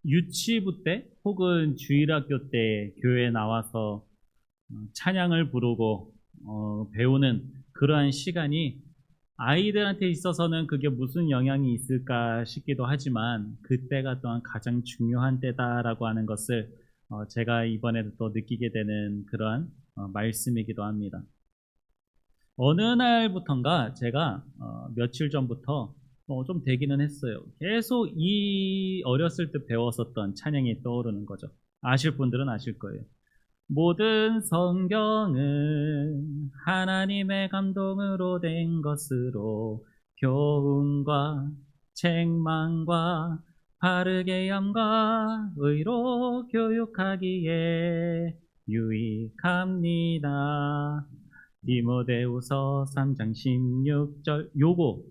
유치부 때 혹은 주일학교 때 교회에 나와서 찬양을 부르고 배우는 그러한 시간이 아이들한테 있어서는 그게 무슨 영향이 있을까 싶기도 하지만 그때가 또한 가장 중요한 때다라고 하는 것을 제가 이번에도 또 느끼게 되는 그러한 말씀이기도 합니다. 어느 날부턴가 제가 며칠 전부터 좀 되기는 했어요. 계속 이 어렸을 때 배웠었던 찬양이 떠오르는 거죠. 아실 분들은 아실 거예요. 모든 성경은 하나님의 감동으로 된 것으로 교훈과 책망과 바르게 함과 의로 교육하기에 유익합니다. 디모데후서 3장 16절. 요거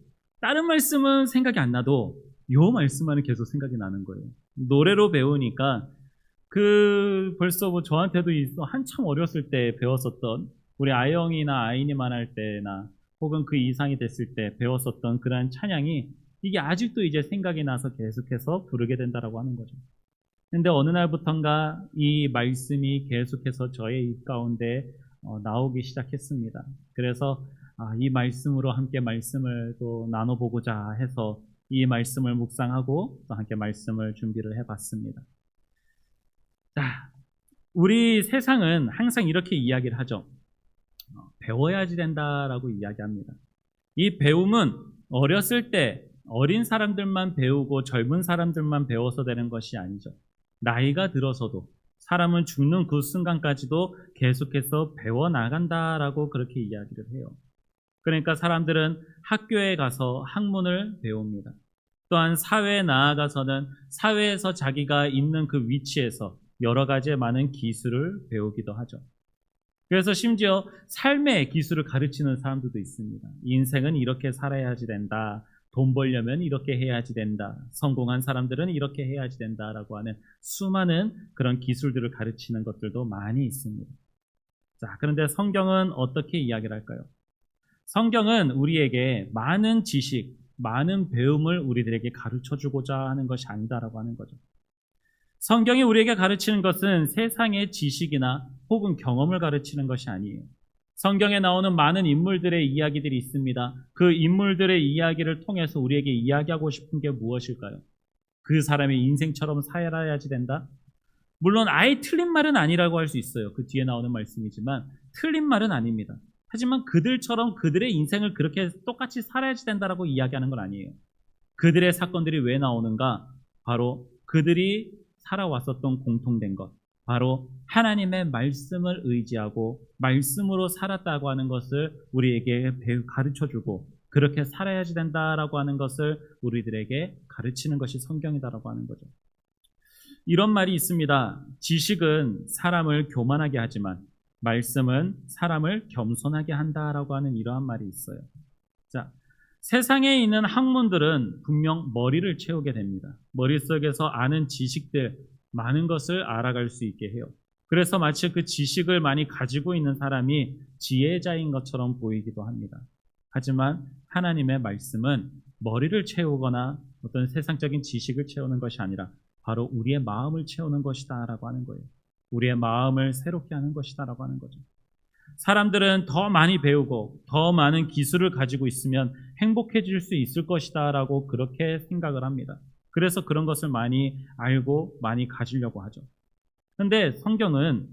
다른 말씀은 생각이 안 나도 요 말씀만은 계속 생각이 나는 거예요. 노래로 배우니까 벌써 뭐 저한테도 한참 어렸을 때 배웠었던 우리 아영이나 아이니만 할 때나 혹은 그 이상이 됐을 때 배웠었던 그러한 찬양이 이게 아직도 이제 생각이 나서 계속해서 부르게 된다라고 하는 거죠. 근데 어느 날부턴가 이 말씀이 계속해서 저의 입 가운데 나오기 시작했습니다. 그래서 이 말씀으로 함께 말씀을 또 나눠보고자 해서 이 말씀을 묵상하고 또 함께 말씀을 준비를 해봤습니다. 자, 우리 세상은 항상 이렇게 이야기를 하죠. 배워야지 된다라고 이야기합니다. 이 배움은 어렸을 때 어린 사람들만 배우고 젊은 사람들만 배워서 되는 것이 아니죠. 나이가 들어서도 사람은 죽는 그 순간까지도 계속해서 배워나간다라고 그렇게 이야기를 해요. 그러니까 사람들은 학교에 가서 학문을 배웁니다. 또한 사회에 나아가서는 사회에서 자기가 있는 그 위치에서 여러 가지의 많은 기술을 배우기도 하죠. 그래서 심지어 삶의 기술을 가르치는 사람들도 있습니다. 인생은 이렇게 살아야지 된다. 돈 벌려면 이렇게 해야지 된다. 성공한 사람들은 이렇게 해야지 된다라고 하는 수많은 그런 기술들을 가르치는 것들도 많이 있습니다. 자, 그런데 성경은 어떻게 이야기를 할까요? 성경은 우리에게 많은 지식, 많은 배움을 우리들에게 가르쳐주고자 하는 것이 아니다라고 하는 거죠. 성경이 우리에게 가르치는 것은 세상의 지식이나 혹은 경험을 가르치는 것이 아니에요. 성경에 나오는 많은 인물들의 이야기들이 있습니다. 그 인물들의 이야기를 통해서 우리에게 이야기하고 싶은 게 무엇일까요? 그 사람의 인생처럼 살아야지 된다? 물론 아예 틀린 말은 아니라고 할 수 있어요. 그 뒤에 나오는 말씀이지만 틀린 말은 아닙니다. 하지만 그들처럼 그들의 인생을 그렇게 똑같이 살아야지 된다라고 이야기하는 건 아니에요. 그들의 사건들이 왜 나오는가? 바로 그들이 살아왔었던 공통된 것, 바로 하나님의 말씀을 의지하고 말씀으로 살았다고 하는 것을 우리에게 가르쳐주고 그렇게 살아야지 된다라고 하는 것을 우리들에게 가르치는 것이 성경이다라고 하는 거죠. 이런 말이 있습니다. 지식은 사람을 교만하게 하지만 말씀은 사람을 겸손하게 한다라고 하는 이러한 말이 있어요. 자, 세상에 있는 학문들은 분명 머리를 채우게 됩니다. 머릿속에서 아는 지식들, 많은 것을 알아갈 수 있게 해요. 그래서 마치 그 지식을 많이 가지고 있는 사람이 지혜자인 것처럼 보이기도 합니다. 하지만 하나님의 말씀은 머리를 채우거나 어떤 세상적인 지식을 채우는 것이 아니라 바로 우리의 마음을 채우는 것이다라고 하는 거예요. 우리의 마음을 새롭게 하는 것이다라고 하는 거죠. 사람들은 더 많이 배우고 더 많은 기술을 가지고 있으면 행복해질 수 있을 것이다라고 그렇게 생각을 합니다. 그래서 그런 것을 많이 알고 많이 가지려고 하죠. 그런데 성경은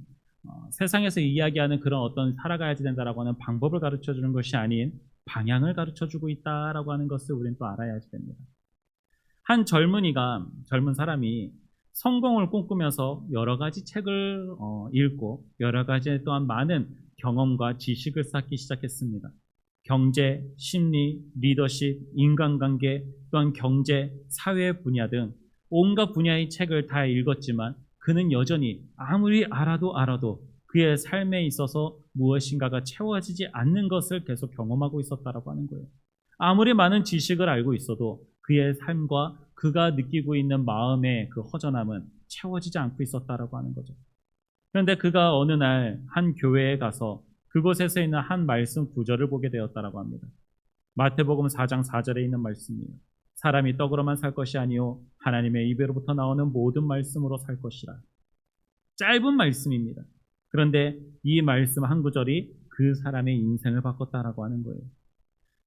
세상에서 이야기하는 그런 어떤 살아가야지 된다라고 하는 방법을 가르쳐주는 것이 아닌 방향을 가르쳐주고 있다라고 하는 것을 우리는 또 알아야지 됩니다. 한 젊은 사람이 성공을 꿈꾸면서 여러 가지 책을 읽고 여러 가지 또한 많은 경험과 지식을 쌓기 시작했습니다. 경제, 심리, 리더십, 인간관계, 또한 경제, 사회 분야 등 온갖 분야의 책을 다 읽었지만 그는 여전히 아무리 알아도 그의 삶에 있어서 무엇인가가 채워지지 않는 것을 계속 경험하고 있었다라고 하는 거예요. 아무리 많은 지식을 알고 있어도 그의 삶과 그가 느끼고 있는 마음의 그 허전함은 채워지지 않고 있었다라고 하는 거죠. 그런데 그가 어느 날 한 교회에 가서 그곳에서 있는 한 말씀 구절을 보게 되었다라고 합니다. 마태복음 4장 4절에 있는 말씀이에요. 사람이 떡으로만 살 것이 아니요 하나님의 입에로부터 나오는 모든 말씀으로 살 것이라. 짧은 말씀입니다. 그런데 이 말씀 한 구절이 그 사람의 인생을 바꿨다라고 하는 거예요.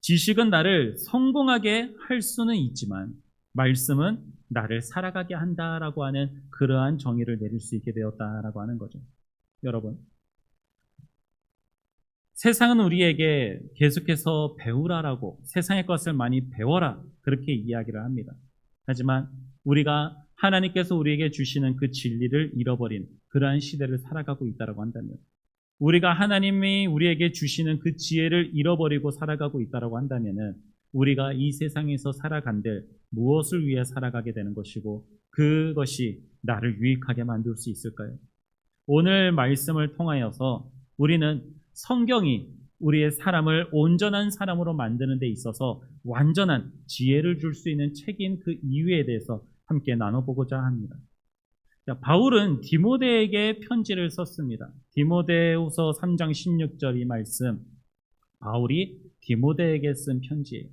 지식은 나를 성공하게 할 수는 있지만 말씀은 나를 살아가게 한다라고 하는 그러한 정의를 내릴 수 있게 되었다라고 하는 거죠. 여러분, 세상은 우리에게 계속해서 배우라라고, 세상의 것을 많이 배워라, 그렇게 이야기를 합니다. 하지만 우리가 하나님께서 우리에게 주시는 그 진리를 잃어버린 그러한 시대를 살아가고 있다고 한다면, 우리가 하나님이 우리에게 주시는 그 지혜를 잃어버리고 살아가고 있다고 한다면 우리가 이 세상에서 살아간들 무엇을 위해 살아가게 되는 것이고 그것이 나를 유익하게 만들 수 있을까요? 오늘 말씀을 통하여서 우리는 성경이 우리의 사람을 온전한 사람으로 만드는 데 있어서 완전한 지혜를 줄 수 있는 책인 그 이유에 대해서 함께 나눠보고자 합니다. 바울은 디모데에게 편지를 썼습니다. 디모데후서 3장 16절 이 말씀, 바울이 디모데에게 쓴 편지예요.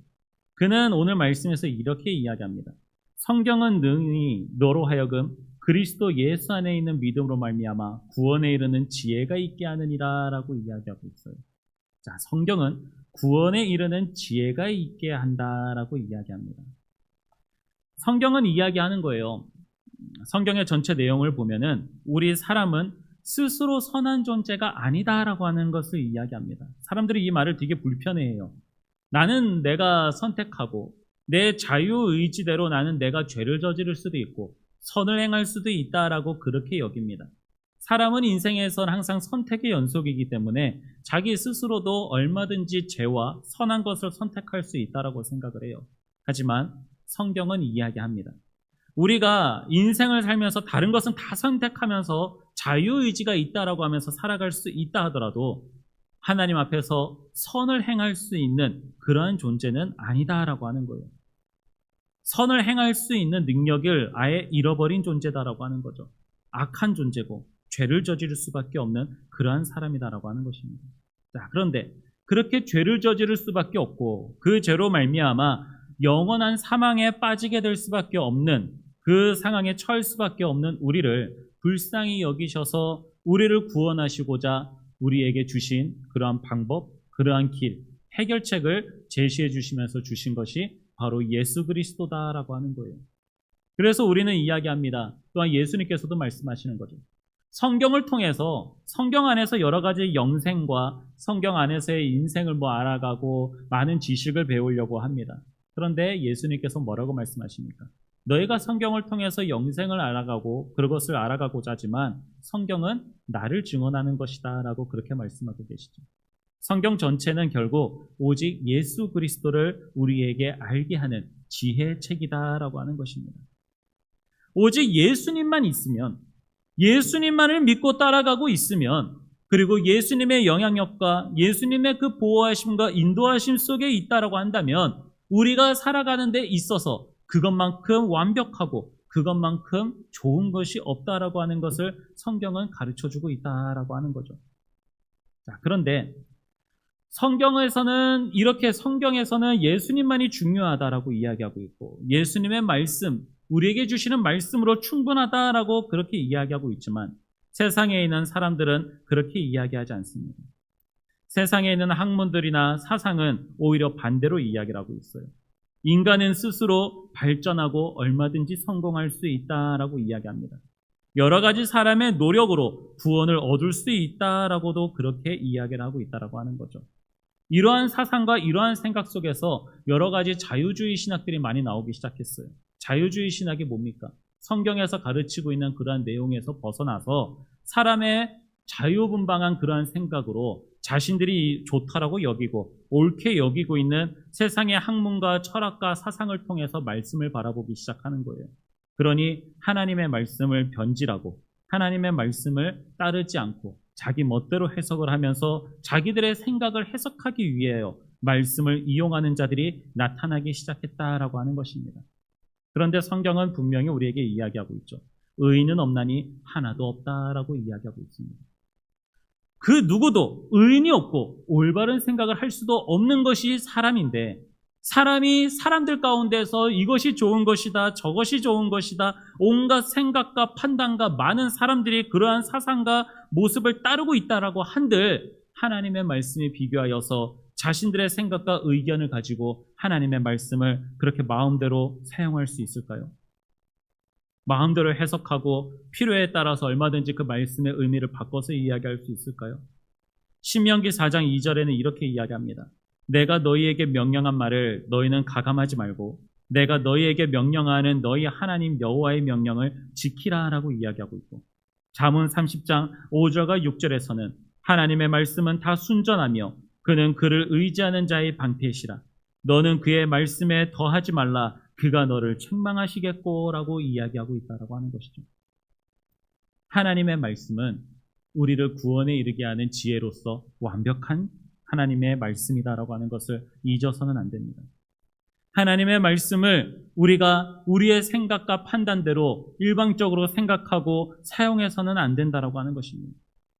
그는 오늘 말씀에서 이렇게 이야기합니다. 성경은 능히 너로 하여금 그리스도 예수 안에 있는 믿음으로 말미암아 구원에 이르는 지혜가 있게 하느니라 라고 이야기하고 있어요. 자, 성경은 구원에 이르는 지혜가 있게 한다라고 이야기합니다. 성경은 이야기하는 거예요. 성경의 전체 내용을 보면은 우리 사람은 스스로 선한 존재가 아니다라고 하는 것을 이야기합니다. 사람들이 이 말을 되게 불편해해요. 나는 내가 선택하고 내 자유의지대로 나는 내가 죄를 저지를 수도 있고 선을 행할 수도 있다라고 그렇게 여깁니다. 사람은 인생에서는 항상 선택의 연속이기 때문에 자기 스스로도 얼마든지 죄와 선한 것을 선택할 수 있다라고 생각을 해요. 하지만 성경은 이야기합니다. 우리가 인생을 살면서 다른 것은 다 선택하면서 자유의지가 있다라고 하면서 살아갈 수 있다 하더라도 하나님 앞에서 선을 행할 수 있는 그러한 존재는 아니다라고 하는 거예요. 선을 행할 수 있는 능력을 아예 잃어버린 존재다라고 하는 거죠. 악한 존재고 죄를 저지를 수밖에 없는 그러한 사람이다라고 하는 것입니다. 자, 그런데 그렇게 죄를 저지를 수밖에 없고 그 죄로 말미암아 영원한 사망에 빠지게 될 수밖에 없는 그 상황에 처할 수밖에 없는 우리를 불쌍히 여기셔서 우리를 구원하시고자 우리에게 주신 그러한 방법, 그러한 길, 해결책을 제시해 주시면서 주신 것이 바로 예수 그리스도다라고 하는 거예요. 그래서 우리는 이야기합니다. 또한 예수님께서도 말씀하시는 거죠. 성경을 통해서 성경 안에서 여러 가지 영생과 성경 안에서의 인생을 알아가고 많은 지식을 배우려고 합니다. 그런데 예수님께서 뭐라고 말씀하십니까? 너희가 성경을 통해서 영생을 알아가고 그것을 알아가고자 하지만 성경은 나를 증언하는 것이다 라고 그렇게 말씀하고 계시죠. 성경 전체는 결국 오직 예수 그리스도를 우리에게 알게 하는 지혜의 책이다라고 하는 것입니다. 오직 예수님만 있으면, 예수님만을 믿고 따라가고 있으면, 그리고 예수님의 영향력과 예수님의 그 보호하심과 인도하심 속에 있다라고 한다면 우리가 살아가는 데 있어서 그것만큼 완벽하고 그것만큼 좋은 것이 없다라고 하는 것을 성경은 가르쳐주고 있다라고 하는 거죠. 자, 그런데 성경에서는 예수님만이 중요하다라고 이야기하고 있고 예수님의 말씀, 우리에게 주시는 말씀으로 충분하다라고 그렇게 이야기하고 있지만 세상에 있는 사람들은 그렇게 이야기하지 않습니다. 세상에 있는 학문들이나 사상은 오히려 반대로 이야기를 하고 있어요. 인간은 스스로 발전하고 얼마든지 성공할 수 있다라고 이야기합니다. 여러 가지 사람의 노력으로 구원을 얻을 수 있다라고도 그렇게 이야기를 하고 있다라고 하는 거죠. 이러한 사상과 이러한 생각 속에서 여러 가지 자유주의 신학들이 많이 나오기 시작했어요. 자유주의 신학이 뭡니까? 성경에서 가르치고 있는 그러한 내용에서 벗어나서 사람의 자유분방한 그러한 생각으로 자신들이 좋다라고 여기고 옳게 여기고 있는 세상의 학문과 철학과 사상을 통해서 말씀을 바라보기 시작하는 거예요. 그러니 하나님의 말씀을 변질하고 하나님의 말씀을 따르지 않고 자기 멋대로 해석을 하면서 자기들의 생각을 해석하기 위해요. 말씀을 이용하는 자들이 나타나기 시작했다라고 하는 것입니다. 그런데 성경은 분명히 우리에게 이야기하고 있죠. 의인은 없나니 하나도 없다라고 이야기하고 있습니다. 그 누구도 의인이 없고 올바른 생각을 할 수도 없는 것이 사람인데 사람이 사람들 가운데서 이것이 좋은 것이다, 저것이 좋은 것이다, 온갖 생각과 판단과 많은 사람들이 그러한 사상과 모습을 따르고 있다라고 한들 하나님의 말씀에 비교하여서 자신들의 생각과 의견을 가지고 하나님의 말씀을 그렇게 마음대로 사용할 수 있을까요? 마음대로 해석하고 필요에 따라서 얼마든지 그 말씀의 의미를 바꿔서 이야기할 수 있을까요? 신명기 4장 2절에는 이렇게 이야기합니다. 내가 너희에게 명령한 말을 너희는 가감하지 말고 내가 너희에게 명령하는 너희 하나님 여호와의 명령을 지키라 라고 이야기하고 있고, 잠언 30장 5절과 6절에서는 하나님의 말씀은 다 순전하며 그는 그를 의지하는 자의 방패시라. 너는 그의 말씀에 더하지 말라. 그가 너를 책망하시겠고 라고 이야기하고 있다라고 하는 것이죠. 하나님의 말씀은 우리를 구원에 이르게 하는 지혜로서 완벽한 하나님의 말씀이다라고 하는 것을 잊어서는 안 됩니다. 하나님의 말씀을 우리가 우리의 생각과 판단대로 일방적으로 생각하고 사용해서는 안 된다라고 하는 것입니다.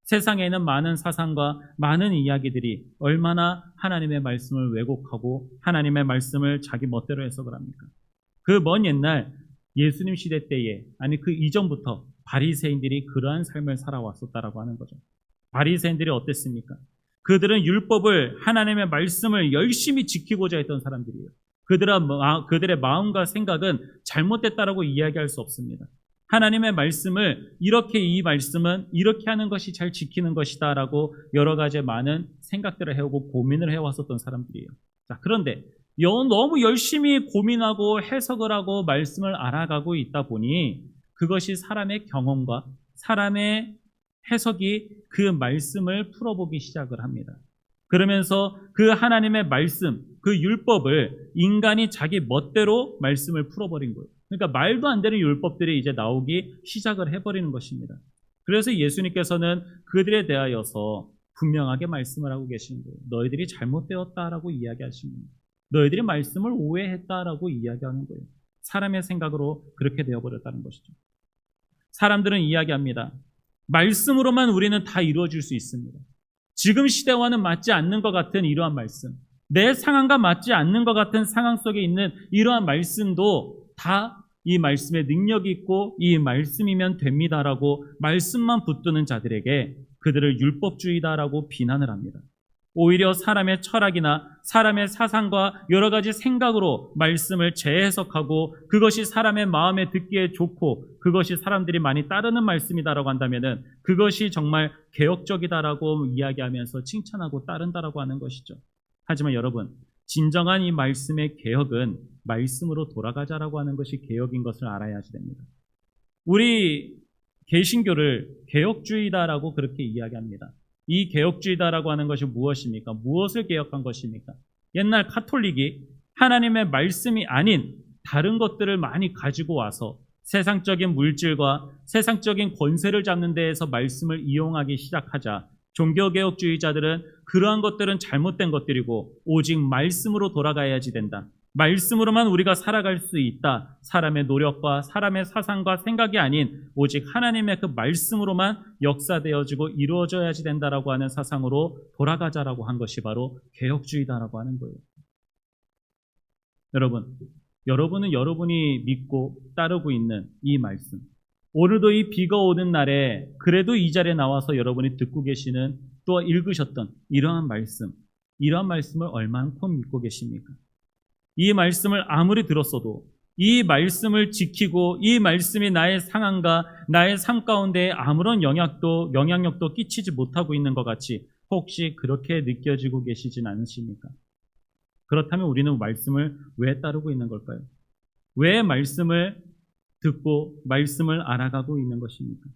세상에는 많은 사상과 많은 이야기들이 얼마나 하나님의 말씀을 왜곡하고 하나님의 말씀을 자기 멋대로 해석을 합니까? 그 먼 옛날 예수님 시대 때에, 아니 그 이전부터 바리새인들이 그러한 삶을 살아왔었다라고 하는 거죠. 바리새인들이 어땠습니까? 그들은 율법을, 하나님의 말씀을 열심히 지키고자 했던 사람들이에요. 그들의 마음과 생각은 잘못됐다라고 이야기할 수 없습니다. 하나님의 말씀을 이 말씀은 이렇게 하는 것이 잘 지키는 것이다 라고 여러 가지 많은 생각들을 해오고 고민을 해왔었던 사람들이에요. 자, 그런데 너무 열심히 고민하고 해석을 하고 말씀을 알아가고 있다 보니 그것이 사람의 경험과 사람의 해석이 그 말씀을 풀어보기 시작을 합니다. 그러면서 그 하나님의 말씀, 그 율법을 인간이 자기 멋대로 말씀을 풀어버린 거예요. 그러니까 말도 안 되는 율법들이 이제 나오기 시작을 해버리는 것입니다. 그래서 예수님께서는 그들에 대하여서 분명하게 말씀을 하고 계시는 거예요. 너희들이 잘못되었다라고 이야기하시는 거예요. 너희들이 말씀을 오해했다라고 이야기하는 거예요. 사람의 생각으로 그렇게 되어버렸다는 것이죠. 사람들은 이야기합니다. 말씀으로만 우리는 다 이루어질 수 있습니다. 지금 시대와는 맞지 않는 것 같은 이러한 말씀, 내 상황과 맞지 않는 것 같은 상황 속에 있는 이러한 말씀도 다 이 말씀에 능력이 있고 이 말씀이면 됩니다라고 말씀만 붙드는 자들에게 그들을 율법주의다라고 비난을 합니다. 오히려 사람의 철학이나 사람의 사상과 여러 가지 생각으로 말씀을 재해석하고 그것이 사람의 마음에 듣기에 좋고 그것이 사람들이 많이 따르는 말씀이다라고 한다면은 그것이 정말 개혁적이다라고 이야기하면서 칭찬하고 따른다라고 하는 것이죠. 하지만 여러분, 진정한 이 말씀의 개혁은 말씀으로 돌아가자라고 하는 것이 개혁인 것을 알아야 됩니다. 우리 개신교를 개혁주의다라고 그렇게 이야기합니다. 이 개혁주의다라고 하는 것이 무엇입니까? 무엇을 개혁한 것입니까? 옛날 카톨릭이 하나님의 말씀이 아닌 다른 것들을 많이 가지고 와서 세상적인 물질과 세상적인 권세를 잡는 데에서 말씀을 이용하기 시작하자 종교개혁주의자들은 그러한 것들은 잘못된 것들이고 오직 말씀으로 돌아가야지 된다. 말씀으로만 우리가 살아갈 수 있다. 사람의 노력과 사람의 사상과 생각이 아닌 오직 하나님의 그 말씀으로만 역사되어지고 이루어져야지 된다라고 하는 사상으로 돌아가자라고 한 것이 바로 개혁주의다라고 하는 거예요. 여러분은 여러분이 믿고 따르고 있는 이 말씀, 오늘도 이 비가 오는 날에 그래도 이 자리에 나와서 여러분이 듣고 계시는 또 읽으셨던 이러한 말씀을 얼만큼 믿고 계십니까? 이 말씀을 아무리 들었어도 이 말씀을 지키고 이 말씀이 나의 상황과 나의 삶 가운데 아무런 영향력도 끼치지 못하고 있는 것 같이 혹시 그렇게 느껴지고 계시진 않으십니까? 그렇다면 우리는 말씀을 왜 따르고 있는 걸까요? 왜 말씀을 듣고 말씀을 알아가고 있는 것입니까?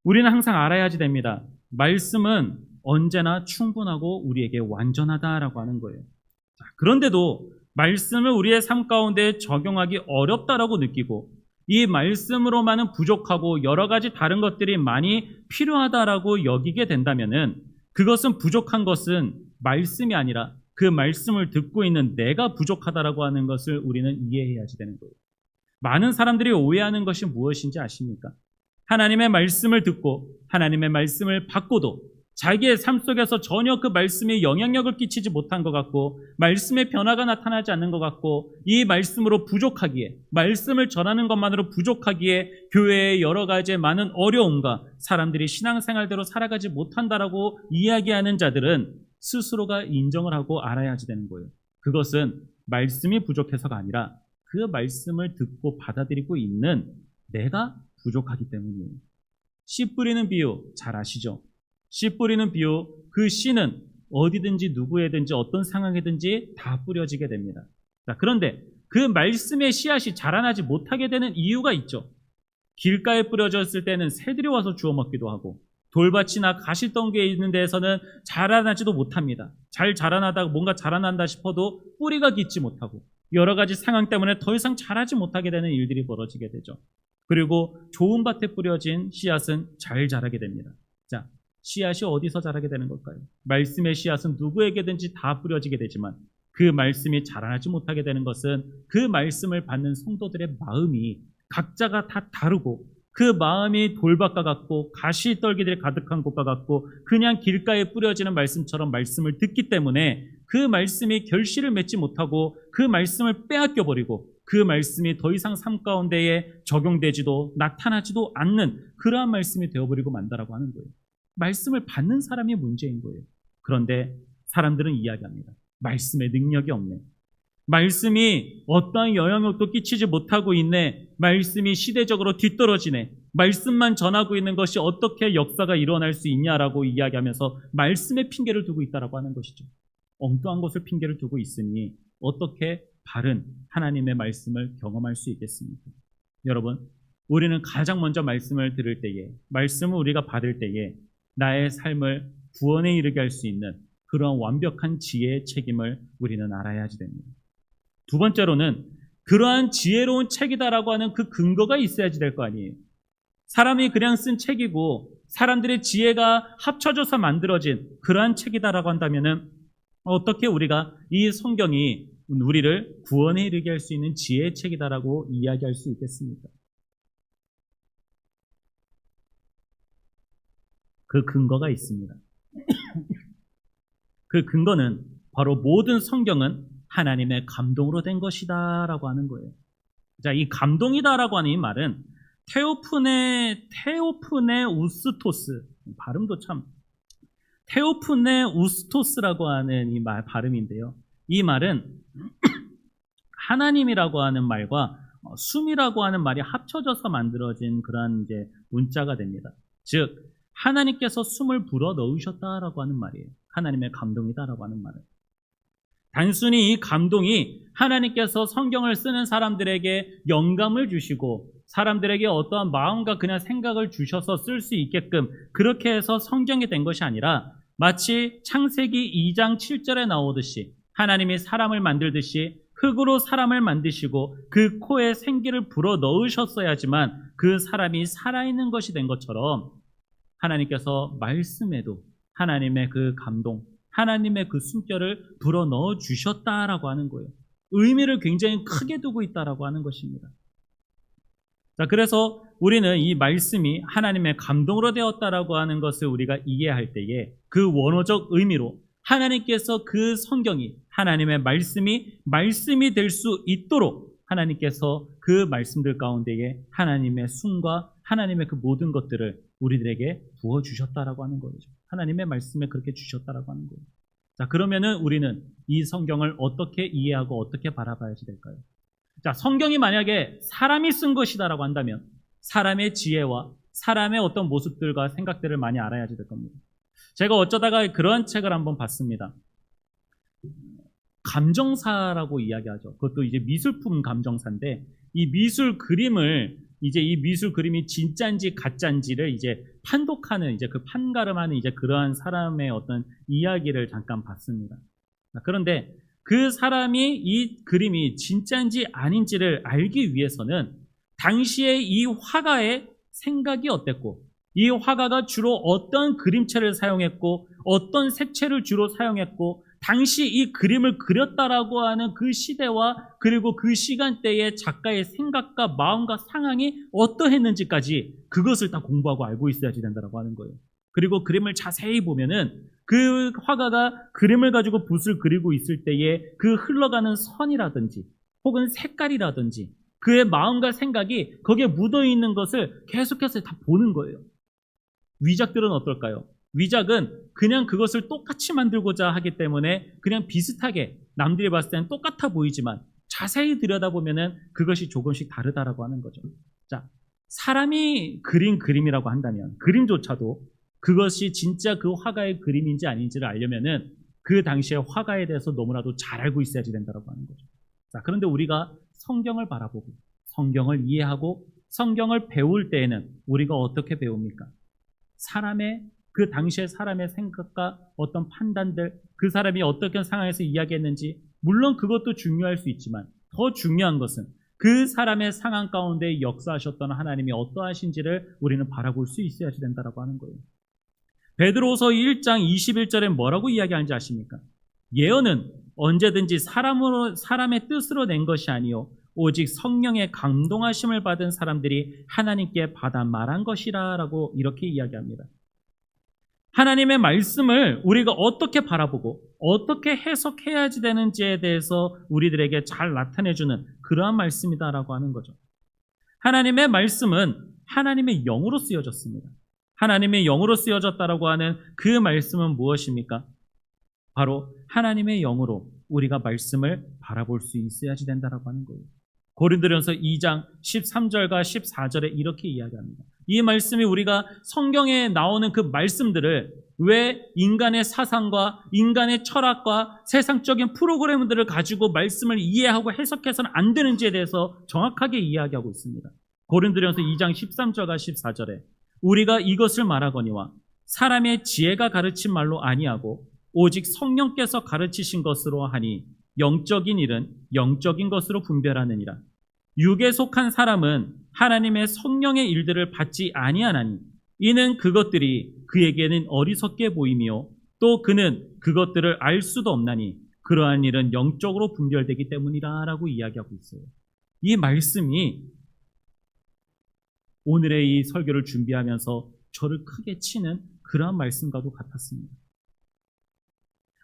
우리는 항상 알아야지 됩니다. 말씀은 언제나 충분하고 우리에게 완전하다라고 하는 거예요. 그런데도 말씀을 우리의 삶 가운데 적용하기 어렵다라고 느끼고 이 말씀으로만은 부족하고 여러 가지 다른 것들이 많이 필요하다라고 여기게 된다면은 그것은 부족한 것은 말씀이 아니라 그 말씀을 듣고 있는 내가 부족하다라고 하는 것을 우리는 이해해야지 되는 거예요. 많은 사람들이 오해하는 것이 무엇인지 아십니까? 하나님의 말씀을 듣고 하나님의 말씀을 받고도 자기의 삶 속에서 전혀 그 말씀에 영향력을 끼치지 못한 것 같고 말씀의 변화가 나타나지 않는 것 같고 이 말씀으로 부족하기에 말씀을 전하는 것만으로 부족하기에 교회의 여러 가지의 많은 어려움과 사람들이 신앙생활대로 살아가지 못한다라고 이야기하는 자들은 스스로가 인정을 하고 알아야지 되는 거예요. 그것은 말씀이 부족해서가 아니라 그 말씀을 듣고 받아들이고 있는 내가 부족하기 때문이에요. 씨 뿌리는 비유 잘 아시죠? 씨 뿌리는 비유, 그 씨는 어디든지 누구에든지 어떤 상황이든지 다 뿌려지게 됩니다. 자, 그런데 그 말씀의 씨앗이 자라나지 못하게 되는 이유가 있죠. 길가에 뿌려졌을 때는 새들이 와서 주워 먹기도 하고 돌밭이나 가시덩기에 있는 데에서는 자라나지도 못합니다. 잘 자라나다가 뭔가 자라난다 싶어도 뿌리가 깊지 못하고 여러 가지 상황 때문에 더 이상 자라지 못하게 되는 일들이 벌어지게 되죠. 그리고 좋은 밭에 뿌려진 씨앗은 잘 자라게 됩니다. 자, 씨앗이 어디서 자라게 되는 걸까요? 말씀의 씨앗은 누구에게든지 다 뿌려지게 되지만 그 말씀이 자라나지 못하게 되는 것은 그 말씀을 받는 성도들의 마음이 각자가 다 다르고 그 마음이 돌밭과 같고 가시떨기들이 가득한 곳과 같고 그냥 길가에 뿌려지는 말씀처럼 말씀을 듣기 때문에 그 말씀이 결실을 맺지 못하고 그 말씀을 빼앗겨버리고 그 말씀이 더 이상 삶 가운데에 적용되지도 나타나지도 않는 그러한 말씀이 되어버리고 만다라고 하는 거예요. 말씀을 받는 사람이 문제인 거예요. 그런데 사람들은 이야기합니다. 말씀의 능력이 없네. 말씀이 어떠한 영향력도 끼치지 못하고 있네. 말씀이 시대적으로 뒤떨어지네. 말씀만 전하고 있는 것이 어떻게 역사가 일어날 수 있냐라고 이야기하면서 말씀의 핑계를 두고 있다라고 하는 것이죠. 엉뚱한 것을 핑계를 두고 있으니 어떻게 바른 하나님의 말씀을 경험할 수 있겠습니까? 여러분, 우리는 가장 먼저 말씀을 들을 때에, 말씀을 우리가 받을 때에 나의 삶을 구원에 이르게 할 수 있는 그런 완벽한 지혜의 책임을 우리는 알아야지 됩니다. 두 번째로는 그러한 지혜로운 책이다라고 하는 그 근거가 있어야지 될 거 아니에요. 사람이 그냥 쓴 책이고 사람들의 지혜가 합쳐져서 만들어진 그러한 책이다라고 한다면은 어떻게 우리가 이 성경이 우리를 구원에 이르게 할 수 있는 지혜의 책이다라고 이야기할 수 있겠습니까? 그 근거가 있습니다. 그 근거는 바로 모든 성경은 하나님의 감동으로 된 것이다 라고 하는 거예요. 자, 이 감동이다라고 하는 이 말은 테오프네 우스토스, 발음도 참, 테오프네 우스토스라고 하는 이 말 발음인데요. 이 말은 하나님이라고 하는 말과 숨이라고 하는 말이 합쳐져서 만들어진 그런 이제 문자가 됩니다. 즉, 하나님께서 숨을 불어 넣으셨다라고 하는 말이에요. 하나님의 감동이다라고 하는 말은. 단순히 이 감동이 하나님께서 성경을 쓰는 사람들에게 영감을 주시고 사람들에게 어떠한 마음과 그냥 생각을 주셔서 쓸 수 있게끔 그렇게 해서 성경이 된 것이 아니라 마치 창세기 2장 7절에 나오듯이 하나님이 사람을 만들듯이 흙으로 사람을 만드시고 그 코에 생기를 불어 넣으셨어야지만 그 사람이 살아있는 것이 된 것처럼 하나님께서 말씀에도 하나님의 그 감동, 하나님의 그 숨결을 불어 넣어 주셨다라고 하는 거예요. 의미를 굉장히 크게 두고 있다라고 하는 것입니다. 자, 그래서 우리는 이 말씀이 하나님의 감동으로 되었다라고 하는 것을 우리가 이해할 때에 그 원어적 의미로 하나님께서 그 성경이 하나님의 말씀이 될 수 있도록 하나님께서 그 말씀들 가운데에 하나님의 숨과 하나님의 그 모든 것들을 우리들에게 부어주셨다라고 하는 거죠. 하나님의 말씀에 그렇게 주셨다라고 하는 거예요. 자, 그러면은 우리는 이 성경을 어떻게 이해하고 어떻게 바라봐야지 될까요? 자, 성경이 만약에 사람이 쓴 것이다라고 한다면 사람의 지혜와 사람의 어떤 모습들과 생각들을 많이 알아야지 될 겁니다. 제가 어쩌다가 그런 책을 한번 봤습니다. 감정사라고 이야기하죠. 그것도 이제 미술품 감정사인데 이 미술 그림을 이제 이 미술 그림이 진짜인지 가짜인지를 이제 판독하는 이제 그 판가름하는 이제 그러한 사람의 어떤 이야기를 잠깐 봤습니다. 그런데 그 사람이 이 그림이 진짜인지 아닌지를 알기 위해서는 당시에 이 화가의 생각이 어땠고 이 화가가 주로 어떤 그림체를 사용했고 어떤 색채를 주로 사용했고 당시 이 그림을 그렸다라고 하는 그 시대와 그리고 그 시간대의 작가의 생각과 마음과 상황이 어떠했는지까지 그것을 다 공부하고 알고 있어야지 된다고 하는 거예요. 그리고 그림을 자세히 보면은 그 화가가 그림을 가지고 붓을 그리고 있을 때에 그 흘러가는 선이라든지 혹은 색깔이라든지 그의 마음과 생각이 거기에 묻어 있는 것을 계속해서 다 보는 거예요. 위작들은 어떨까요? 위작은 그냥 그것을 똑같이 만들고자 하기 때문에 그냥 비슷하게 남들이 봤을 때는 똑같아 보이지만 자세히 들여다보면은 그것이 조금씩 다르다라고 하는 거죠. 자, 사람이 그린 그림이라고 한다면 그림조차도 그것이 진짜 그 화가의 그림인지 아닌지를 알려면은 그 당시에 화가에 대해서 너무나도 잘 알고 있어야지 된다라고 하는 거죠. 자, 그런데 우리가 성경을 바라보고 성경을 이해하고 성경을 배울 때에는 우리가 어떻게 배웁니까? 그 당시의 사람의 생각과 어떤 판단들, 그 사람이 어떻게 상황에서 이야기했는지, 물론 그것도 중요할 수 있지만 더 중요한 것은 그 사람의 상황 가운데 역사하셨던 하나님이 어떠하신지를 우리는 바라볼 수 있어야지 된다라고 하는 거예요. 베드로후서 1장 21절에 뭐라고 이야기하는지 아십니까? 예언은 언제든지 사람의 뜻으로 낸 것이 아니요 오직 성령의 감동하심을 받은 사람들이 하나님께 받아 말한 것이라 라고 이렇게 이야기합니다. 하나님의 말씀을 우리가 어떻게 바라보고 어떻게 해석해야지 되는지에 대해서 우리들에게 잘 나타내주는 그러한 말씀이다라고 하는 거죠. 하나님의 말씀은 하나님의 영으로 쓰여졌습니다. 하나님의 영으로 쓰여졌다라고 하는 그 말씀은 무엇입니까? 바로 하나님의 영으로 우리가 말씀을 바라볼 수 있어야지 된다라고 하는 거예요. 고린도전서 2장 13절과 14절에 이렇게 이야기합니다. 이 말씀이 우리가 성경에 나오는 그 말씀들을 왜 인간의 사상과 인간의 철학과 세상적인 프로그램들을 가지고 말씀을 이해하고 해석해서는 안 되는지에 대해서 정확하게 이야기하고 있습니다. 고린도전서 2장 13절과 14절에 우리가 이것을 말하거니와 사람의 지혜가 가르친 말로 아니하고 오직 성령께서 가르치신 것으로 하니 영적인 일은 영적인 것으로 분별하느니라. 육에 속한 사람은 하나님의 성령의 일들을 받지 아니하나니 이는 그것들이 그에게는 어리석게 보이며 또 그는 그것들을 알 수도 없나니 그러한 일은 영적으로 분별되기 때문이라 라고 이야기하고 있어요. 이 말씀이 오늘의 이 설교를 준비하면서 저를 크게 치는 그러한 말씀과도 같았습니다.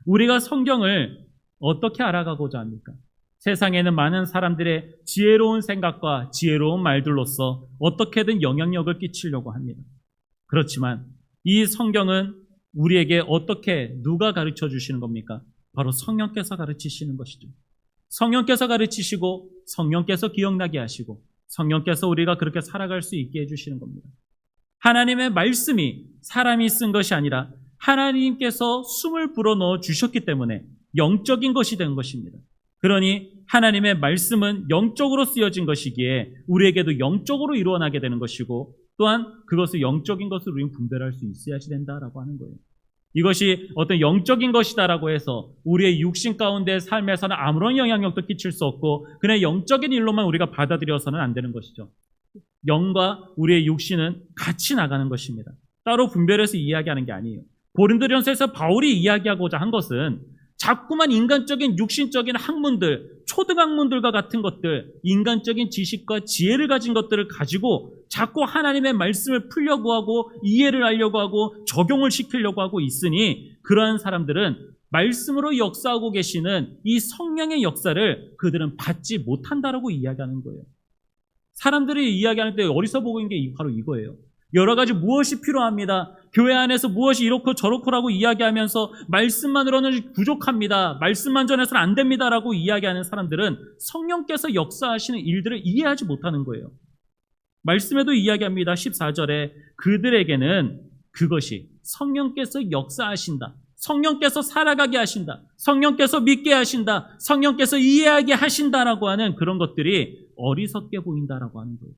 우리가 성경을 어떻게 알아가고자 합니까? 세상에는 많은 사람들의 지혜로운 생각과 지혜로운 말들로서 어떻게든 영향력을 끼치려고 합니다. 그렇지만 이 성경은 우리에게 어떻게 누가 가르쳐 주시는 겁니까? 바로 성령께서 가르치시는 것이죠. 성령께서 가르치시고 성령께서 기억나게 하시고 성령께서 우리가 그렇게 살아갈 수 있게 해주시는 겁니다. 하나님의 말씀이 사람이 쓴 것이 아니라 하나님께서 숨을 불어넣어 주셨기 때문에 영적인 것이 된 것입니다. 그러니 하나님의 말씀은 영적으로 쓰여진 것이기에 우리에게도 영적으로 이루어나게 되는 것이고 또한 그것을 영적인 것을 우리는 분별할 수 있어야지 된다라고 하는 거예요. 이것이 어떤 영적인 것이다라고 해서 우리의 육신 가운데의 삶에서는 아무런 영향력도 끼칠 수 없고 그냥 영적인 일로만 우리가 받아들여서는 안 되는 것이죠. 영과 우리의 육신은 같이 나가는 것입니다. 따로 분별해서 이야기하는 게 아니에요. 고린도전서에서 바울이 이야기하고자 한 것은 자꾸만 인간적인 육신적인 학문들, 초등학문들과 같은 것들, 인간적인 지식과 지혜를 가진 것들을 가지고 자꾸 하나님의 말씀을 풀려고 하고 이해를 하려고 하고 적용을 시키려고 하고 있으니 그러한 사람들은 말씀으로 역사하고 계시는 이 성령의 역사를 그들은 받지 못한다라고 이야기하는 거예요. 사람들이 이야기하는 때 어리서 보고 있는 게 바로 이거예요. 여러 가지 무엇이 필요합니다. 교회 안에서 무엇이 이렇고 저렇고라고 이야기하면서 말씀만으로는 부족합니다. 말씀만 전해서는 안 됩니다라고 이야기하는 사람들은 성령께서 역사하시는 일들을 이해하지 못하는 거예요. 말씀에도 이야기합니다. 14절에 그들에게는 그것이 성령께서 역사하신다. 성령께서 살아가게 하신다. 성령께서 믿게 하신다. 성령께서 이해하게 하신다라고 하는 그런 것들이 어리석게 보인다라고 하는 거예요.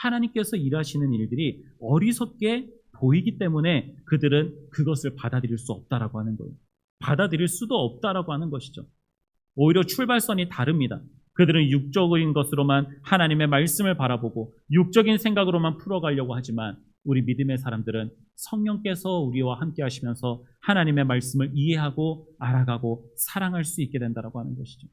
하나님께서 일하시는 일들이 어리석게 보이기 때문에 그들은 그것을 받아들일 수 없다라고 하는 거예요. 받아들일 수도 없다라고 하는 것이죠. 오히려 출발선이 다릅니다. 그들은 육적인 것으로만 하나님의 말씀을 바라보고 육적인 생각으로만 풀어가려고 하지만 우리 믿음의 사람들은 성령께서 우리와 함께 하시면서 하나님의 말씀을 이해하고 알아가고 사랑할 수 있게 된다라고 하는 것이죠.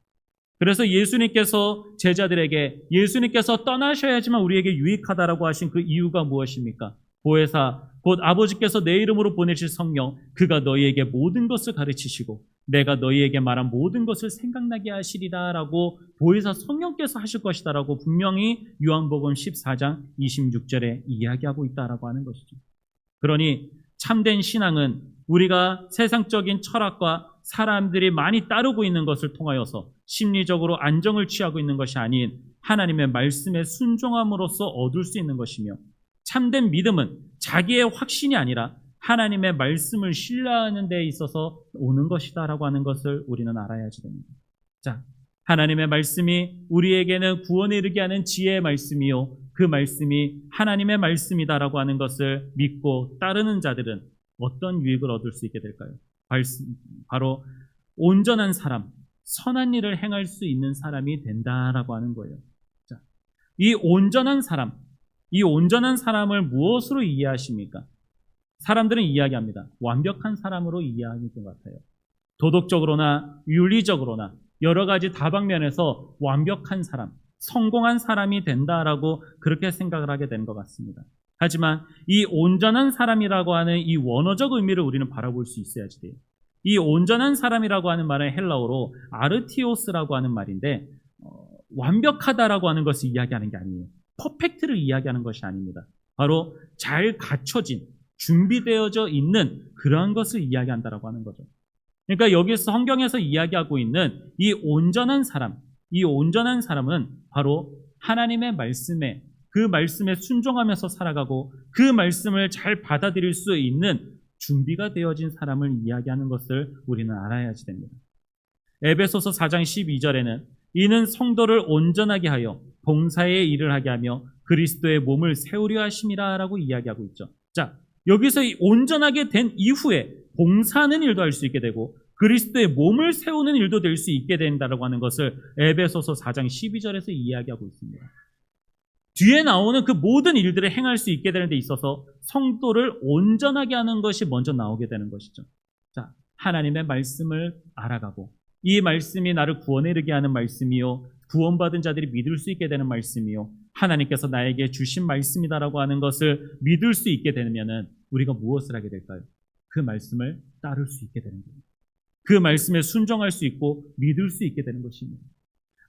그래서 예수님께서 제자들에게 예수님께서 떠나셔야지만 우리에게 유익하다라고 하신 그 이유가 무엇입니까? 보혜사 곧 아버지께서 내 이름으로 보내실 성령 그가 너희에게 모든 것을 가르치시고 내가 너희에게 말한 모든 것을 생각나게 하시리라 라고 보혜사 성령께서 하실 것이다 라고 분명히 요한복음 14장 26절에 이야기하고 있다라고 하는 것이죠. 그러니 참된 신앙은 우리가 세상적인 철학과 사람들이 많이 따르고 있는 것을 통하여서 심리적으로 안정을 취하고 있는 것이 아닌 하나님의 말씀에 순종함으로써 얻을 수 있는 것이며, 참된 믿음은 자기의 확신이 아니라 하나님의 말씀을 신뢰하는 데 있어서 오는 것이다 라고 하는 것을 우리는 알아야지 됩니다. 자, 하나님의 말씀이 우리에게는 구원에 이르게 하는 지혜의 말씀이요 그 말씀이 하나님의 말씀이다라고 하는 것을 믿고 따르는 자들은 어떤 유익을 얻을 수 있게 될까요? 바로 온전한 사람, 선한 일을 행할 수 있는 사람이 된다라고 하는 거예요. 자, 이 온전한 사람을 무엇으로 이해하십니까? 사람들은 이야기합니다. 완벽한 사람으로 이해하는 것 같아요. 도덕적으로나 윤리적으로나 여러 가지 다방면에서 완벽한 사람, 성공한 사람이 된다라고 그렇게 생각을 하게 된 것 같습니다. 하지만 이 온전한 사람이라고 하는 이 원어적 의미를 우리는 바라볼 수 있어야지 돼요. 이 온전한 사람이라고 하는 말은 헬라어로 아르티오스라고 하는 말인데 완벽하다라고 하는 것을 이야기하는 게 아니에요. 퍼펙트를 이야기하는 것이 아닙니다. 바로 잘 갖춰진, 준비되어져 있는 그러한 것을 이야기한다라고 하는 거죠. 그러니까 여기서 성경에서 이야기하고 있는 이 온전한 사람은 바로 하나님의 말씀에, 그 말씀에 순종하면서 살아가고 그 말씀을 잘 받아들일 수 있는 준비가 되어진 사람을 이야기하는 것을 우리는 알아야지 됩니다. 에베소서 4장 12절에는 이는 성도를 온전하게 하여 봉사의 일을 하게 하며 그리스도의 몸을 세우려 하심이라 라고 이야기하고 있죠. 자, 여기서 이 온전하게 된 이후에 봉사하는 일도 할 수 있게 되고 그리스도의 몸을 세우는 일도 될 수 있게 된다라고 하는 것을 에베소서 4장 12절에서 이야기하고 있습니다. 뒤에 나오는 그 모든 일들을 행할 수 있게 되는 데 있어서 성도를 온전하게 하는 것이 먼저 나오게 되는 것이죠. 자, 하나님의 말씀을 알아가고 이 말씀이 나를 구원에 이르게 하는 말씀이요 구원받은 자들이 믿을 수 있게 되는 말씀이요 하나님께서 나에게 주신 말씀이다라고 하는 것을 믿을 수 있게 되면은 우리가 무엇을 하게 될까요? 그 말씀을 따를 수 있게 되는 겁니다. 그 말씀에 순종할 수 있고 믿을 수 있게 되는 것입니다.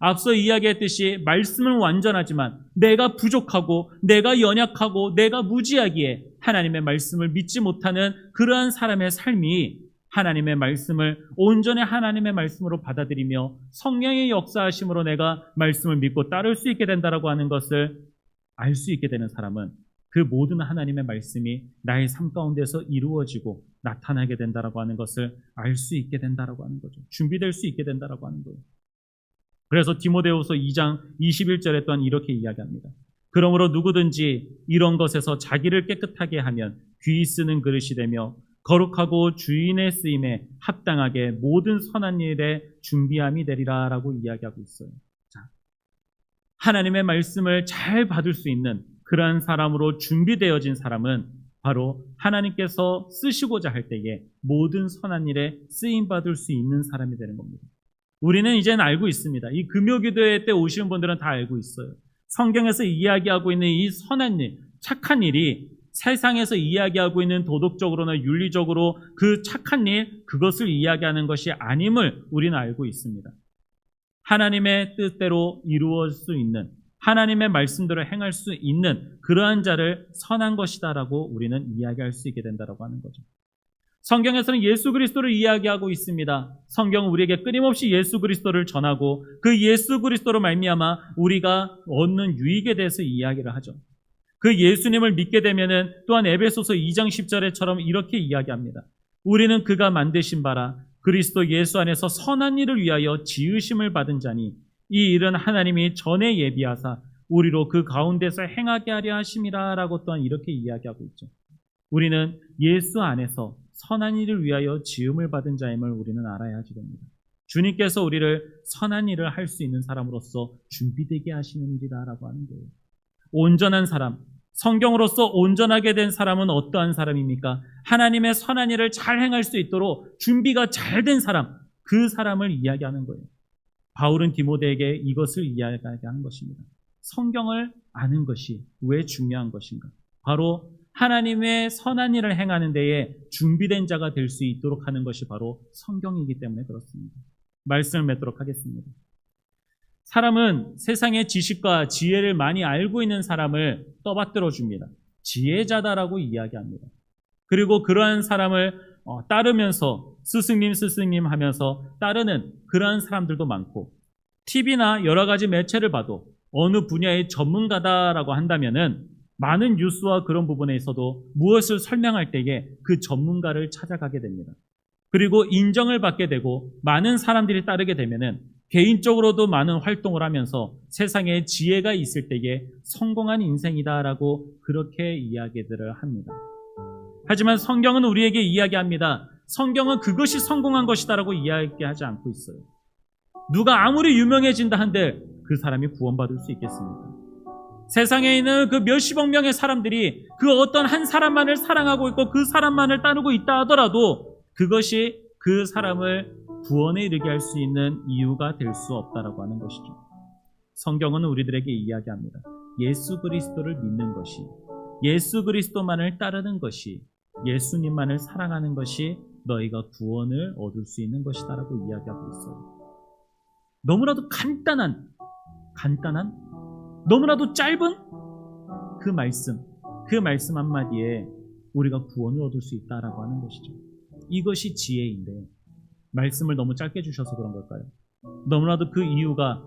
앞서 이야기했듯이 말씀은 완전하지만 내가 부족하고 내가 연약하고 내가 무지하기에 하나님의 말씀을 믿지 못하는 그러한 사람의 삶이 하나님의 말씀을 온전히 하나님의 말씀으로 받아들이며 성령의 역사하심으로 내가 말씀을 믿고 따를 수 있게 된다라고 하는 것을 알 수 있게 되는 사람은 그 모든 하나님의 말씀이 나의 삶 가운데서 이루어지고 나타나게 된다라고 하는 것을 알 수 있게 된다라고 하는 거죠. 준비될 수 있게 된다라고 하는 거예요. 그래서 디모데후서 2장 21절에 또한 이렇게 이야기합니다. 그러므로 누구든지 이런 것에서 자기를 깨끗하게 하면 귀 쓰는 그릇이 되며 거룩하고 주인의 쓰임에 합당하게 모든 선한 일에 준비함이 되리라 라고 이야기하고 있어요. 자, 하나님의 말씀을 잘 받을 수 있는 그러한 사람으로 준비되어진 사람은 바로 하나님께서 쓰시고자 할 때에 모든 선한 일에 쓰임받을 수 있는 사람이 되는 겁니다. 우리는 이제는 알고 있습니다. 이 금요기도회 때 오시는 분들은 다 알고 있어요. 성경에서 이야기하고 있는 이 선한 일, 착한 일이 세상에서 이야기하고 있는 도덕적으로나 윤리적으로 그 착한 일, 그것을 이야기하는 것이 아님을 우리는 알고 있습니다. 하나님의 뜻대로 이루어질 수 있는, 하나님의 말씀대로 행할 수 있는 그러한 자를 선한 것이다라고 우리는 이야기할 수 있게 된다라고 하는 거죠. 성경에서는 예수 그리스도를 이야기하고 있습니다. 성경은 우리에게 끊임없이 예수 그리스도를 전하고 그 예수 그리스도로 말미암아 우리가 얻는 유익에 대해서 이야기를 하죠. 그 예수님을 믿게 되면은 또한 에베소서 2장 10절에처럼 이렇게 이야기합니다. 우리는 그가 만드신 바라 그리스도 예수 안에서 선한 일을 위하여 지으심을 받은 자니 이 일은 하나님이 전에 예비하사 우리로 그 가운데서 행하게 하려 하심이라 라고 또한 이렇게 이야기하고 있죠. 우리는 예수 안에서 선한 일을 위하여 지음을 받은 자임을 우리는 알아야 하지 됩니다. 주님께서 우리를 선한 일을 할 수 있는 사람으로서 준비되게 하시는지라라고 하는 거예요. 온전한 사람, 성경으로서 온전하게 된 사람은 어떠한 사람입니까? 하나님의 선한 일을 잘 행할 수 있도록 준비가 잘 된 사람, 그 사람을 이야기하는 거예요. 바울은 디모데에게 이것을 이야기하는 것입니다. 성경을 아는 것이 왜 중요한 것인가? 바로 하나님의 선한 일을 행하는 데에 준비된 자가 될 수 있도록 하는 것이 바로 성경이기 때문에 그렇습니다. 말씀을 맺도록 하겠습니다. 사람은 세상의 지식과 지혜를 많이 알고 있는 사람을 떠받들어 줍니다. 지혜자다라고 이야기합니다. 그리고 그러한 사람을 따르면서 스승님 하면서 따르는 그러한 사람들도 많고, TV나 여러 가지 매체를 봐도 어느 분야의 전문가다라고 한다면은 많은 뉴스와 그런 부분에 있어도 무엇을 설명할 때에 그 전문가를 찾아가게 됩니다. 그리고 인정을 받게 되고 많은 사람들이 따르게 되면은 개인적으로도 많은 활동을 하면서 세상에 지혜가 있을 때에 성공한 인생이다라고 그렇게 이야기들을 합니다. 하지만 성경은 우리에게 이야기합니다. 성경은 그것이 성공한 것이다라고 이야기하지 않고 있어요. 누가 아무리 유명해진다 한들 그 사람이 구원받을 수 있겠습니까? 세상에 있는 그 몇십억 명의 사람들이 그 어떤 한 사람만을 사랑하고 있고 그 사람만을 따르고 있다 하더라도 그것이 그 사람을 구원에 이르게 할 수 있는 이유가 될 수 없다라고 하는 것이죠. 성경은 우리들에게 이야기합니다. 예수 그리스도를 믿는 것이, 예수 그리스도만을 따르는 것이, 예수님만을 사랑하는 것이 너희가 구원을 얻을 수 있는 것이다라고 이야기하고 있어요. 너무나도 간단한 너무나도 짧은 그 말씀 한마디에 우리가 구원을 얻을 수 있다라고 하는 것이죠. 이것이 지혜인데 말씀을 너무 짧게 주셔서 그런 걸까요? 너무나도 그 이유가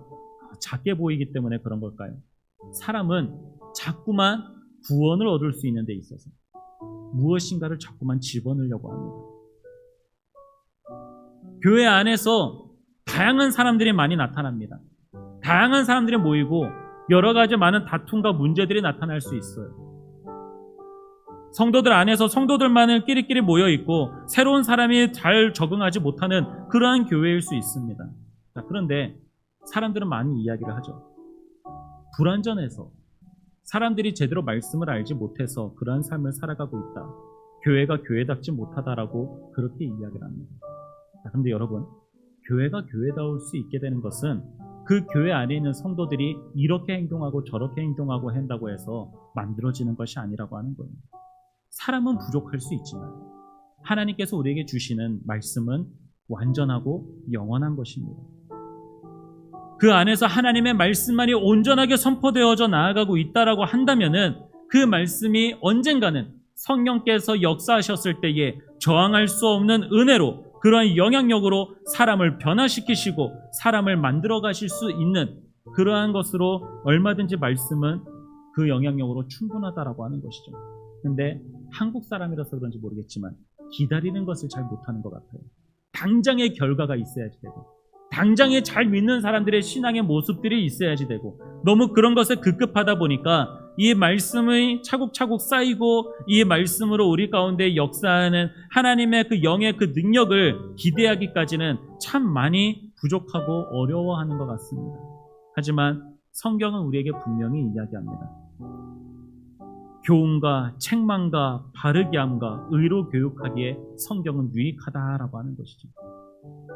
작게 보이기 때문에 그런 걸까요? 사람은 자꾸만 구원을 얻을 수 있는 데 있어서 무엇인가를 자꾸만 집어넣으려고 합니다. 교회 안에서 다양한 사람들이 많이 나타납니다. 다양한 사람들이 모이고 여러 가지 많은 다툼과 문제들이 나타날 수 있어요. 성도들 안에서 성도들만은 끼리끼리 모여있고 새로운 사람이 잘 적응하지 못하는 그러한 교회일 수 있습니다. 자, 그런데 사람들은 많이 이야기를 하죠. 불완전해서 사람들이 제대로 말씀을 알지 못해서 그러한 삶을 살아가고 있다. 교회가 교회답지 못하다라고 그렇게 이야기를 합니다. 자, 그런데 여러분, 교회가 교회다울 수 있게 되는 것은 그 교회 안에 있는 성도들이 이렇게 행동하고 저렇게 행동하고 한다고 해서 만들어지는 것이 아니라고 하는 거예요. 사람은 부족할 수 있지만 하나님께서 우리에게 주시는 말씀은 완전하고 영원한 것입니다. 그 안에서 하나님의 말씀만이 온전하게 선포되어져 나아가고 있다라고 한다면은 그 말씀이 언젠가는 성령께서 역사하셨을 때에 저항할 수 없는 은혜로 그러한 영향력으로 사람을 변화시키시고 사람을 만들어 가실 수 있는 그러한 것으로 얼마든지 말씀은 그 영향력으로 충분하다라고 하는 것이죠. 근데 한국 사람이라서 그런지 모르겠지만 기다리는 것을 잘 못하는 것 같아요. 당장의 결과가 있어야지 되고 당장에 잘 믿는 사람들의 신앙의 모습들이 있어야지 되고 너무 그런 것에 급급하다 보니까 이 말씀이 차곡차곡 쌓이고 이 말씀으로 우리 가운데 역사하는 하나님의 그 영의 그 능력을 기대하기까지는 참 많이 부족하고 어려워하는 것 같습니다. 하지만 성경은 우리에게 분명히 이야기합니다. 교훈과 책망과 바르게 함과 의로 교육하기에 성경은 유익하다라고 하는 것이죠.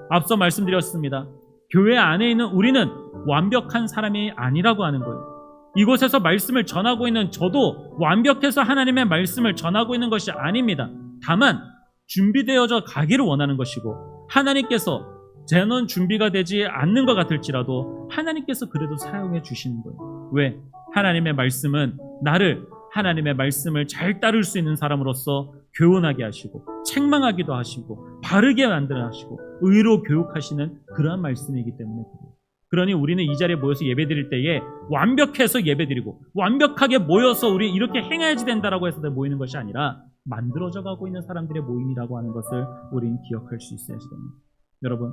앞서 말씀드렸습니다. 교회 안에 있는 우리는 완벽한 사람이 아니라고 하는 거예요. 이곳에서 말씀을 전하고 있는 저도 완벽해서 하나님의 말씀을 전하고 있는 것이 아닙니다. 다만 준비되어져 가기를 원하는 것이고 하나님께서 제는 준비가 되지 않는 것 같을지라도 하나님께서 그래도 사용해 주시는 거예요. 왜? 하나님의 말씀은 나를 하나님의 말씀을 잘 따를 수 있는 사람으로서 교훈하게 하시고 책망하기도 하시고 바르게 만들어 하시고 의로 교육하시는 그러한 말씀이기 때문에 그래요. 그러니 우리는 이 자리에 모여서 예배드릴 때에 완벽해서 예배드리고 완벽하게 모여서 우리 이렇게 행해야지 된다라고 해서 모이는 것이 아니라 만들어져 가고 있는 사람들의 모임이라고 하는 것을 우리는 기억할 수 있어야지 됩니다. 여러분,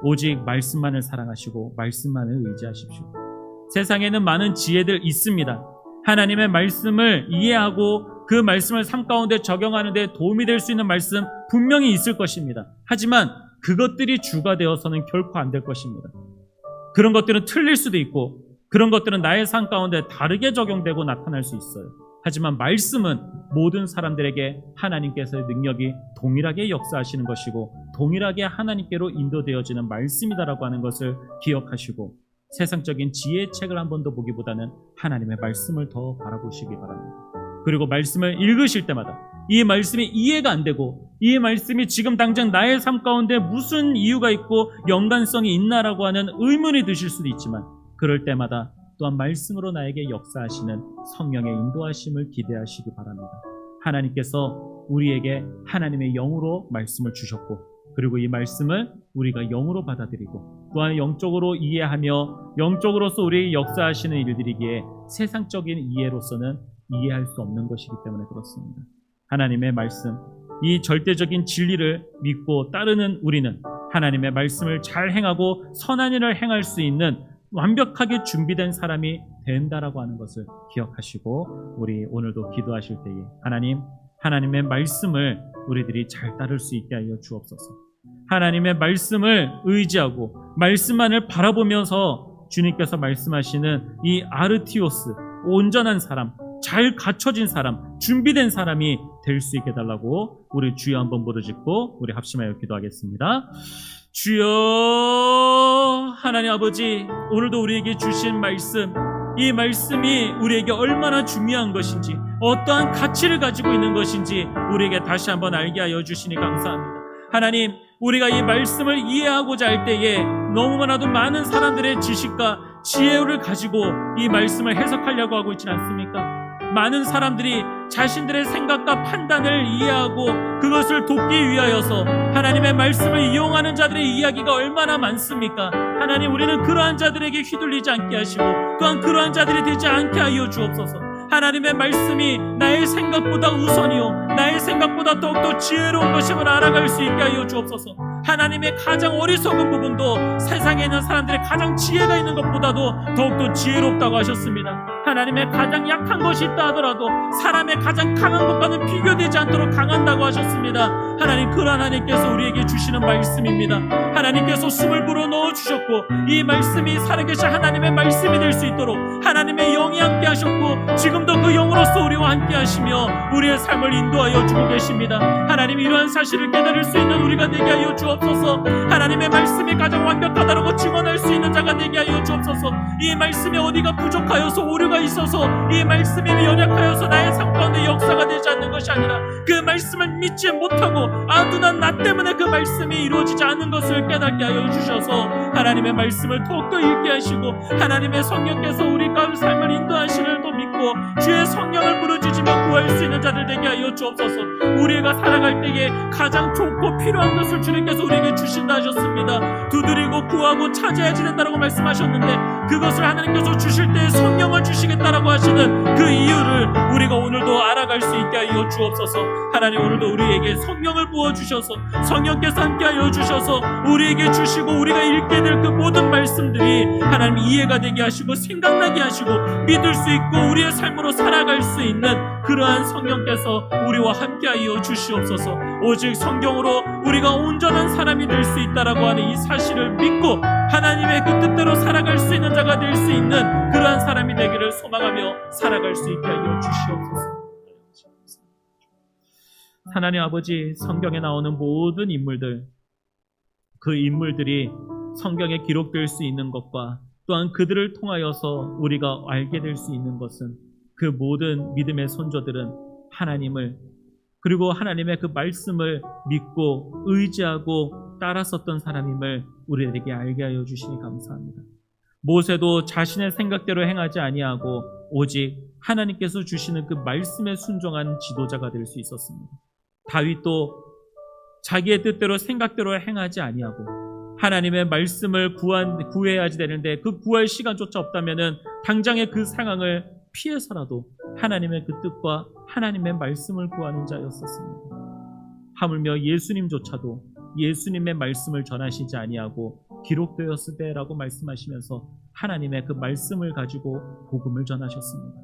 오직 말씀만을 사랑하시고 말씀만을 의지하십시오. 세상에는 많은 지혜들 있습니다. 하나님의 말씀을 이해하고 그 말씀을 삶 가운데 적용하는 데 도움이 될 수 있는 말씀 분명히 있을 것입니다. 하지만 그것들이 주가 되어서는 결코 안 될 것입니다. 그런 것들은 틀릴 수도 있고 그런 것들은 나의 삶 가운데 다르게 적용되고 나타날 수 있어요. 하지만 말씀은 모든 사람들에게 하나님께서의 능력이 동일하게 역사하시는 것이고 동일하게 하나님께로 인도되어지는 말씀이다라고 하는 것을 기억하시고 세상적인 지혜의 책을 한 번 더 보기보다는 하나님의 말씀을 더 바라보시기 바랍니다. 그리고 말씀을 읽으실 때마다 이 말씀이 이해가 안 되고 이 말씀이 지금 당장 나의 삶 가운데 무슨 이유가 있고 연관성이 있나라고 하는 의문이 드실 수도 있지만 그럴 때마다 또한 말씀으로 나에게 역사하시는 성령의 인도하심을 기대하시기 바랍니다. 하나님께서 우리에게 하나님의 영으로 말씀을 주셨고 그리고 이 말씀을 우리가 영으로 받아들이고 또한 영적으로 이해하며 영적으로서 우리에게 역사하시는 일들이기에 세상적인 이해로서는 이해할 수 없는 것이기 때문에 그렇습니다. 하나님의 말씀, 이 절대적인 진리를 믿고 따르는 우리는 하나님의 말씀을 잘 행하고 선한 일을 행할 수 있는 완벽하게 준비된 사람이 된다라고 하는 것을 기억하시고 우리 오늘도 기도하실 때에 하나님의 말씀을 우리들이 잘 따를 수 있게 하여 주옵소서. 하나님의 말씀을 의지하고 말씀만을 바라보면서 주님께서 말씀하시는 이 아르티오스, 온전한 사람, 잘 갖춰진 사람, 준비된 사람이 될 수 있게 달라고 우리 주여 한번 부르짖고 우리 합심하여 기도하겠습니다. 주여, 하나님 아버지, 오늘도 우리에게 주신 말씀, 이 말씀이 우리에게 얼마나 중요한 것인지, 어떠한 가치를 가지고 있는 것인지 우리에게 다시 한번 알게 하여 주시니 감사합니다. 하나님, 우리가 이 말씀을 이해하고자 할 때에 너무나도 많은 사람들의 지식과 지혜를 가지고 이 말씀을 해석하려고 하고 있지 않습니까? 많은 사람들이 자신들의 생각과 판단을 이해하고 그것을 돕기 위하여서 하나님의 말씀을 이용하는 자들의 이야기가 얼마나 많습니까? 하나님, 우리는 그러한 자들에게 휘둘리지 않게 하시고 또한 그러한 자들이 되지 않게 하여 주옵소서. 하나님의 말씀이 나의 생각보다 우선이요 나의 생각보다 더욱더 지혜로운 것임을 알아갈 수 있게 하여 주옵소서. 하나님의 가장 어리석은 부분도 세상에 있는 사람들의 가장 지혜가 있는 것보다도 더욱더 지혜롭다고 하셨습니다. 하나님의 가장 약한 것이 있다 하더라도 사람의 가장 강한 것과는 비교되지 않도록 강한다고 하셨습니다. 하나님, 그 하나님께서 우리에게 주시는 말씀입니다. 하나님께서 숨을 불어넣어 주셨고 이 말씀이 살아계신 하나님의 말씀이 될 수 있도록 하나님의 영이 함께 하셨고 지금도 그 영으로서 우리와 함께 하시며 우리의 삶을 인도하여 주고 계십니다. 하나님, 이러한 사실을 깨달을 수 있는 우리가 되게 하여 주옵소서. 하나님의 말씀이 가장 완벽하다고 증언할 수 있는 자가 되게 하여 주옵소서. 이 말씀에 어디가 부족하여서 오류가 있어서 이 말씀이 연약하여서 나의 삶 가운데 역사가 되지 않는 것이 아니라 그 말씀을 믿지 못하고 누나 나 때문에 그 말씀이 이루어지지 않는 것을 깨닫게 하여 주셔서 하나님의 말씀을 더욱더 읽게 하시고 하나님의 성령께서 우리 가운데 삶을 인도하시는 또 믿고 주의 성령을 부르짖으며 구할 수 있는 자들 되게 하여 주옵소서. 우리가 살아갈 때에 가장 좋고 필요한 것을 주님께서 우리에게 주신다 하셨습니다. 두드리고 구하고 찾아야지 된다라고 말씀하셨는데 그것을 하나님께서 주실 때 성령을 주시겠다라고 하시는 그 이유를 우리가 오늘도 알아갈 수 있게 하여 주옵소서. 하나님, 오늘도 우리에게 성령을 부어주셔서 성령께서 함께 하여 주셔서 우리에게 주시고 우리가 읽게 될 그 모든 말씀들이 하나님 이해가 되게 하시고 생각나게 하시고 믿을 수 있고 우리의 삶으로 살아갈 수 있는 그러한 성령께서 우리와 함께 하여 주시옵소서. 오직 성경으로 우리가 온전한 사람이 될 수 있다라고 하는 이 사실을 믿고 하나님의 그 뜻대로 살아갈 수 있는 자가 될 수 있는 그러한 사람이 되기를 소망하며 살아갈 수 있게 하여 주시옵소서. 하나님 아버지, 성경에 나오는 모든 인물들, 그 인물들이 성경에 기록될 수 있는 것과 또한 그들을 통하여서 우리가 알게 될 수 있는 것은 그 모든 믿음의 선조들은 하나님을 그리고 하나님의 그 말씀을 믿고 의지하고 따랐었던 사람임을 우리에게 알게 하여 주시니 감사합니다. 모세도 자신의 생각대로 행하지 아니하고 오직 하나님께서 주시는 그 말씀에 순종한 지도자가 될 수 있었습니다. 다윗도 자기의 뜻대로 생각대로 행하지 아니하고 하나님의 말씀을 구해야지 되는데 그 구할 시간조차 없다면은 당장의 그 상황을 피해서라도 하나님의 그 뜻과 하나님의 말씀을 구하는 자였었습니다. 하물며 예수님조차도 예수님의 말씀을 전하시지 아니하고 기록되었을 때라고 말씀하시면서 하나님의 그 말씀을 가지고 복음을 전하셨습니다.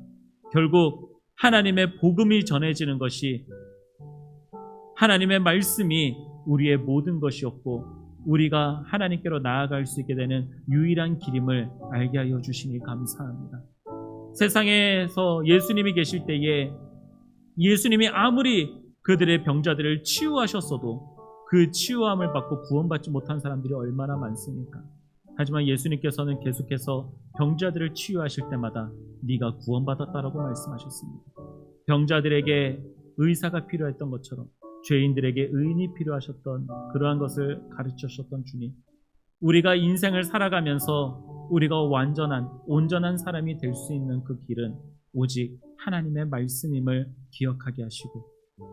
결국 하나님의 복음이 전해지는 것이 하나님의 말씀이 우리의 모든 것이었고 우리가 하나님께로 나아갈 수 있게 되는 유일한 길임을 알게 하여 주시니 감사합니다. 세상에서 예수님이 계실 때에 예수님이 아무리 그들의 병자들을 치유하셨어도 그 치유함을 받고 구원받지 못한 사람들이 얼마나 많습니까? 하지만 예수님께서는 계속해서 병자들을 치유하실 때마다 네가 구원받았다라고 말씀하셨습니다. 병자들에게 의사가 필요했던 것처럼 죄인들에게 의인이 필요하셨던 그러한 것을 가르치셨던 주님, 우리가 인생을 살아가면서 우리가 온전한 사람이 될 수 있는 그 길은 오직 하나님의 말씀임을 기억하게 하시고,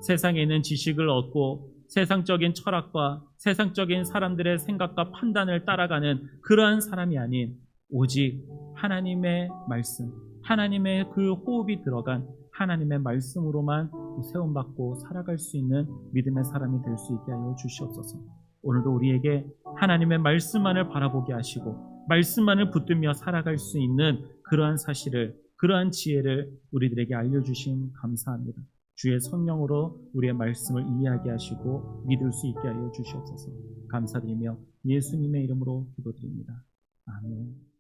세상에 있는 지식을 얻고 세상적인 철학과 세상적인 사람들의 생각과 판단을 따라가는 그러한 사람이 아닌 오직 하나님의 말씀, 하나님의 그 호흡이 들어간 하나님의 말씀으로만 세움받고 살아갈 수 있는 믿음의 사람이 될 수 있게 하여 주시옵소서. 오늘도 우리에게 하나님의 말씀만을 바라보게 하시고 말씀만을 붙들며 살아갈 수 있는 그러한 사실을, 그러한 지혜를 우리들에게 알려주신 감사합니다. 주의 성령으로 우리의 말씀을 이해하게 하시고 믿을 수 있게 하여 주시옵소서. 감사드리며 예수님의 이름으로 기도드립니다. 아멘.